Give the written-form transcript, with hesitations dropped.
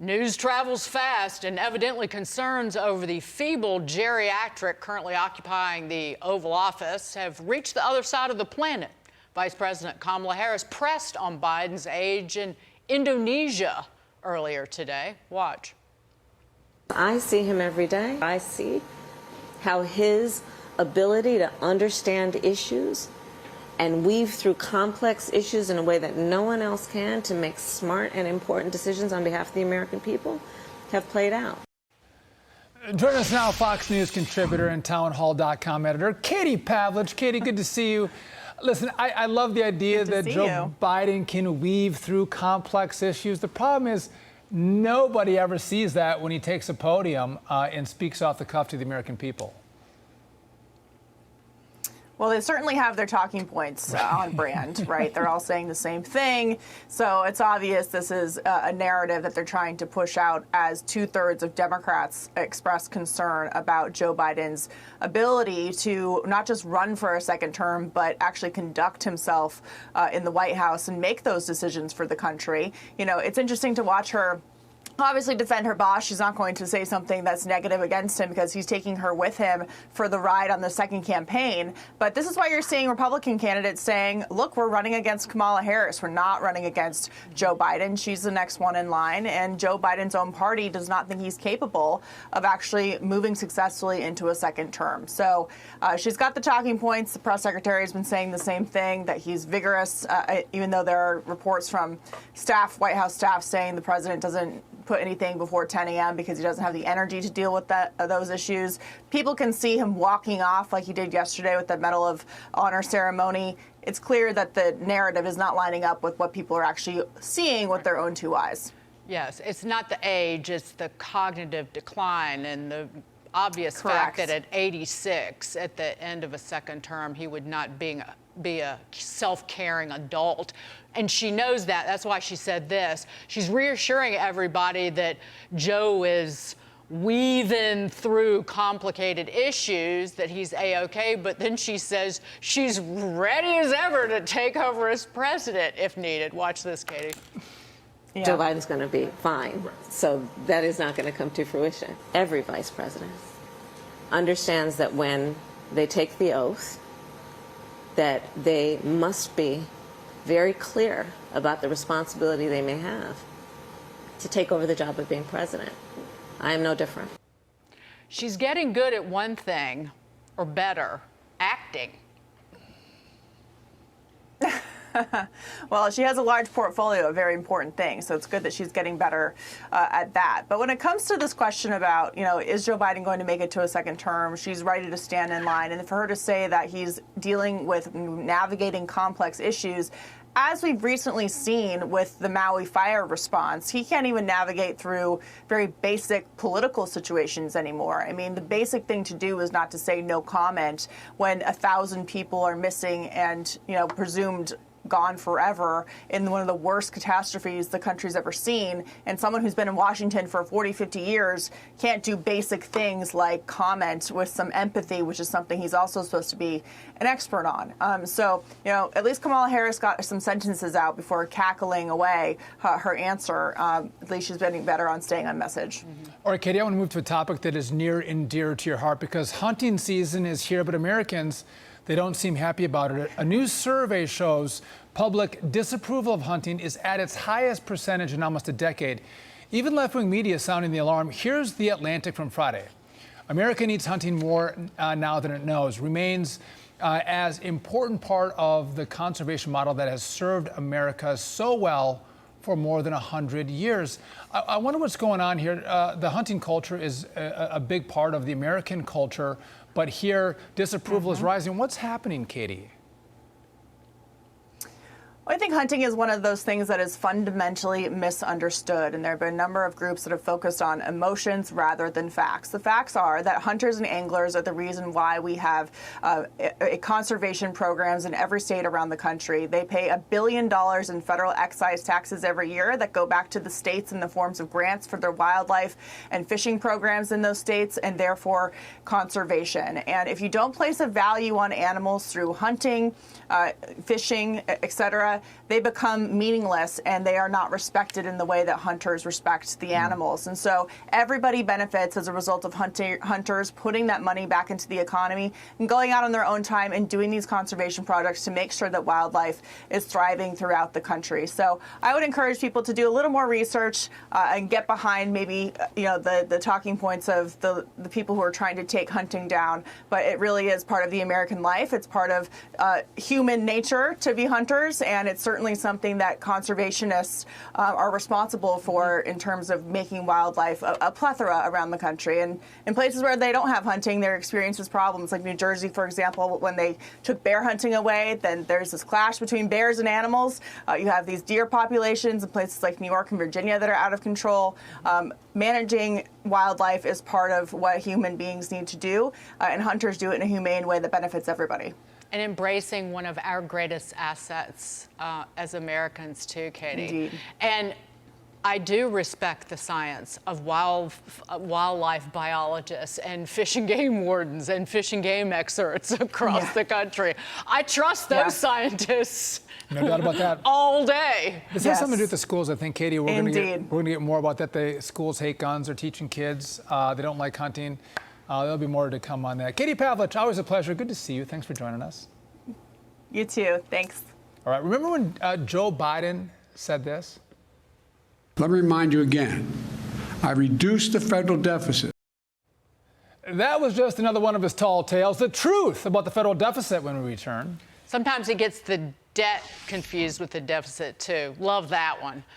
News travels fast, and evidently concerns over the feeble geriatric currently occupying the Oval Office have reached the other side of the planet. Vice President Kamala Harris pressed on Biden's age in Indonesia earlier today. Watch. I see him every day. I see how his ability to understand issues and weave through complex issues in a way that no one else can to make smart and important decisions on behalf of the American people have played out. Joining us now, Fox News contributor and townhall.com editor, Katie Pavlich. Katie, good to see you. Listen, I love the idea that Joe Biden can weave through complex issues. The problem is nobody ever sees that when he takes a podium and speaks off the cuff to the American people. Well, they certainly have their talking points on brand, right? They're all saying the same thing. So it's obvious this is a narrative that they're trying to push out as 2/3 of Democrats express concern about Joe Biden's ability to not just run for a second term, but actually conduct himself in the White House and make those decisions for the country. You know, it's interesting to watch her obviously defend her boss. She's not going to say something that's negative against him because he's taking her with him for the ride on the second campaign. But this is why you're seeing Republican candidates saying, look, we're running against Kamala Harris. We're not running against Joe Biden. She's the next one in line. And Joe Biden's own party does not think he's capable of actually moving successfully into a second term. So she's got the talking points. The press secretary has been saying the same thing, that he's vigorous, even though there are reports from staff, White House staff, saying the president doesn't put anything before 10 a.m. because he doesn't have the energy to deal with those issues. People can see him walking off like he did yesterday with the Medal of Honor ceremony. It's clear that the narrative is not lining up with what people are actually seeing with their own two eyes. Yes, it's not the age, it's the cognitive decline and the obvious Correct. fact that at 86, at the end of a second term, he would not be a self-caring adult. And she knows that. That's why she said this. She's reassuring everybody that Joe is weaving through complicated issues, that he's A-OK, but then she says she's ready as ever to take over as president if needed. Watch this, Katie. Yeah. Joe Biden's going to be fine. So that is not going to come to fruition. Every vice president understands that when they take the oath, that they must be very clear about the responsibility they may have to take over the job of being president. I am no different. She's getting good at one thing, or better, acting. Well, she has a large portfolio of very important things, so it's good that she's getting better at that. But when it comes to this question about, you know, is Joe Biden going to make it to a second term, she's ready to stand in line. And for her to say that he's dealing with navigating complex issues, as we've recently seen with the Maui fire response, he can't even navigate through very basic political situations anymore. I mean, the basic thing to do is not to say no comment when 1,000 people are missing and, you know, presumed gone forever in one of the worst catastrophes the country's ever seen. And someone who's been in Washington for 40, 50 years can't do basic things like comment with some empathy, which is something he's also supposed to be an expert on. So, you know, at least Kamala Harris got some sentences out before cackling away her answer. At least she's getting better on staying on message. All right, Katie, I want to move to a topic that is near and dear to your heart because hunting season is here, but Americans, they don't seem happy about it. A new survey shows public disapproval of hunting is at its highest percentage in almost a decade. Even left-wing media is sounding the alarm. Here's The Atlantic from Friday. America needs hunting more now than it knows. Remains as important part of the conservation model that has served America so well for more than 100 years. I wonder what's going on here. The hunting culture is a big part of the American culture, but here disapproval is rising. What's happening, Katie? I think hunting is one of those things that is fundamentally misunderstood, and there have been a number of groups that have focused on emotions rather than facts. The facts are that hunters and anglers are the reason why we have conservation programs in every state around the country. They pay $1 billion in federal excise taxes every year that go back to the states in the forms of grants for their wildlife and fishing programs in those states, and therefore conservation. And if you don't place a value on animals through hunting, fishing, etc., they become meaningless and they are not respected in the way that hunters respect the animals. And so everybody benefits as a result of hunters putting that money back into the economy and going out on their own time and doing these conservation projects to make sure that wildlife is thriving throughout the country. So I would encourage people to do a little more research and get behind maybe the talking points of the people who are trying to take hunting down. But it really is part of the American life. It's part of human nature to be hunters, and it's certainly something that conservationists are responsible for in terms of making wildlife a plethora around the country. And in places where they don't have hunting, there experiences problems, like New Jersey, for example, when they took bear hunting away, then there's this clash between bears and animals. You have these deer populations in places like New York and Virginia that are out of control. Managing wildlife is part of what human beings need to do, and hunters do it in a humane way that benefits everybody. And embracing one of our greatest assets as Americans too, Katie. Indeed. And I do respect the science of wildlife biologists and fish and game wardens and fish and game experts across the country. I trust those scientists. No doubt about that. All day. This has something to do with the schools, I think, Katie. We're going to get more about that. The schools hate guns. They're teaching kids. They don't like hunting. There'll be more to come on that. Katie Pavlich, always a pleasure. Good to see you. Thanks for joining us. You too. Thanks. All right. Remember when Joe Biden said this? Let me remind you again, I reduced the federal deficit. That was just another one of his tall tales. The truth about the federal deficit when we return. Sometimes he gets the debt confused with the deficit too. Love that one.